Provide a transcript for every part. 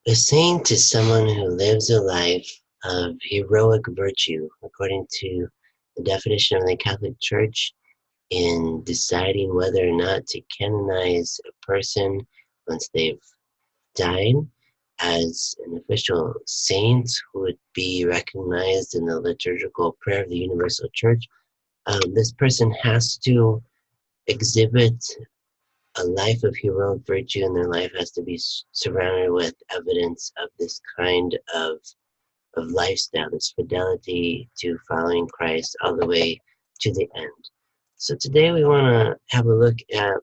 A saint is someone who lives a life of heroic virtue, according to the definition of the Catholic Church, in deciding whether or not to canonize a person once they've died as an official saint who would be recognized in the liturgical prayer of the Universal Church. This person has to exhibit a life of heroic virtue, and their life has to be surrounded with evidence of this kind of lifestyle, this fidelity to following Christ all the way to the end. So today we want to have a look at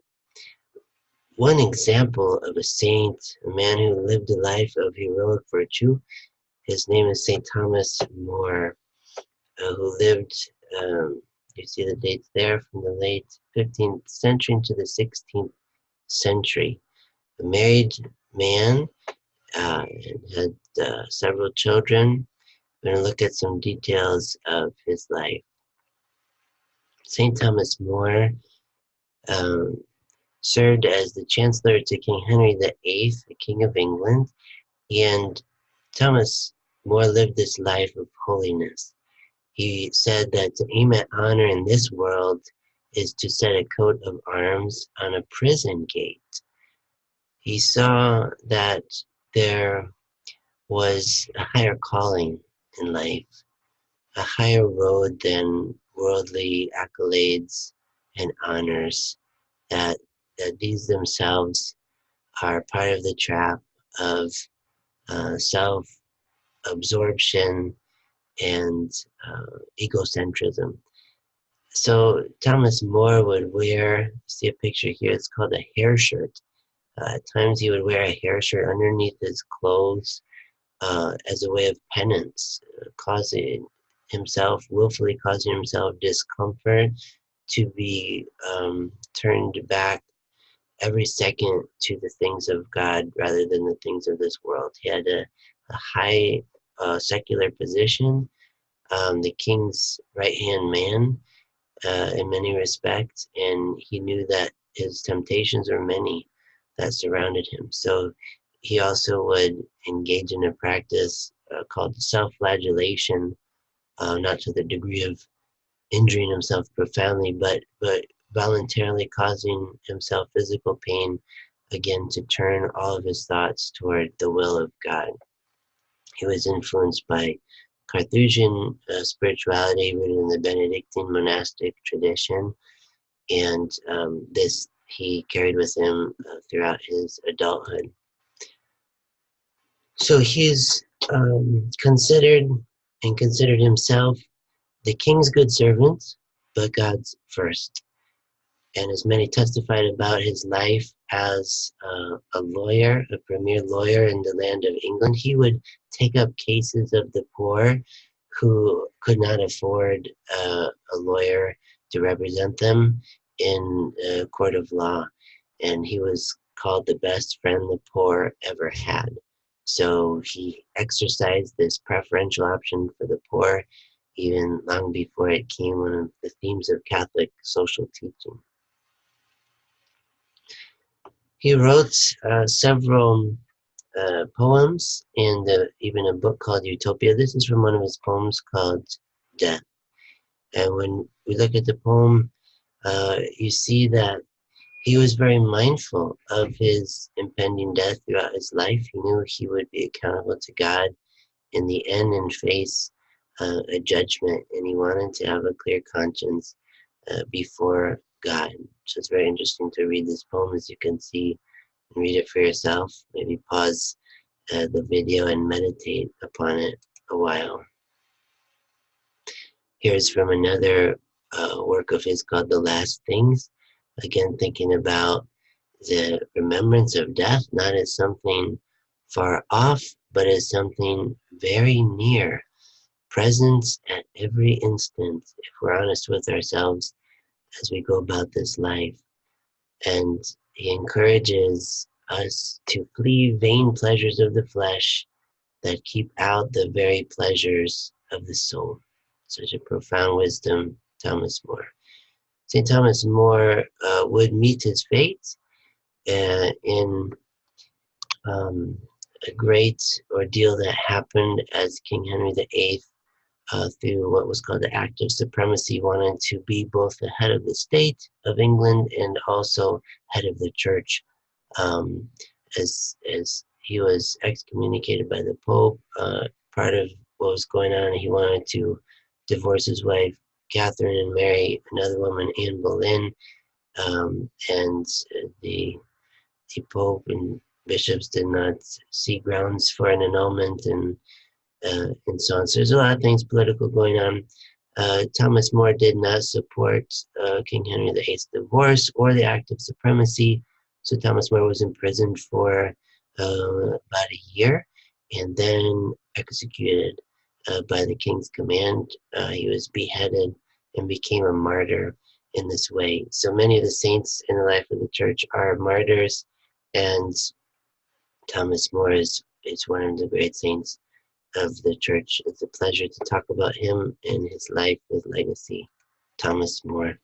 one example of a saint, a man who lived a life of heroic virtue. His name is St. Thomas More, who lived, you see the dates there, from the late 15th century into the 16th century. A married man, and had several children. We're going to look at some details of his life. St. Thomas More um, served as the Chancellor to King Henry VIII, the King of England, and Thomas More lived this life of holiness. He said that to aim at honor in this world is to set a coat of arms on a prison gate. He saw that there was a higher calling in life, a higher road than worldly accolades and honors, that these themselves are part of the trap of self-absorption and egocentrism. So Thomas More would wear, see a picture here, it's called a hair shirt. At times he would wear a hair shirt underneath his clothes as a way of penance, willfully causing himself discomfort to be turned back every second to the things of God rather than the things of this world. He had a high secular position, the king's right-hand man in many respects, and he knew that his temptations were many that surrounded him. So he also would engage in a practice called self-flagellation, not to the degree of injuring himself profoundly, but voluntarily causing himself physical pain, again, to turn all of his thoughts toward the will of God. He was influenced by Carthusian spirituality rooted in the Benedictine monastic tradition, and this he carried with him throughout his adulthood. So he's considered himself the king's good servant, but God's first. And as many testified about his life as a lawyer, a premier lawyer in the land of England, he would take up cases of the poor who could not afford a lawyer to represent them in a court of law. And he was called the best friend the poor ever had. So he exercised this preferential option for the poor even long before it became one of the themes of Catholic social teaching. He wrote several poems and even a book called Utopia. This is from one of his poems called Death. And when we look at the poem, you see that he was very mindful of his impending death throughout his life. He knew he would be accountable to God in the end and face a judgment, and he wanted to have a clear conscience before God. So it's very interesting to read this poem, as you can see, and read it for yourself. Maybe pause the video and meditate upon it a while. Here's from another work of his called The Last Things. Again, thinking about the remembrance of death, not as something far off, but as something very near, present at every instant, if we're honest with ourselves as we go about this life. And he encourages us to flee vain pleasures of the flesh that keep out the very pleasures of the soul. Such a profound wisdom, Thomas More. St. Thomas More would meet his fate in a great ordeal that happened as King Henry VIII, through what was called the Act of Supremacy, wanted to be both the head of the state of England and also head of the church. Um, as he was excommunicated by the Pope, part of what was going on, he wanted to divorce his wife Catherine and marry another woman, Anne Boleyn, and the the Pope and bishops did not see grounds for an annulment, and so on. So there's a lot of things political going on. Thomas More did not support King Henry VIII's divorce or the Act of Supremacy, so Thomas More was imprisoned for about a year and then executed by the king's command. He was beheaded and became a martyr in this way. So many of the saints in the life of the church are martyrs, and Thomas More is one of the great saints of the church. It's a pleasure to talk about him and his life, his legacy. Thomas More.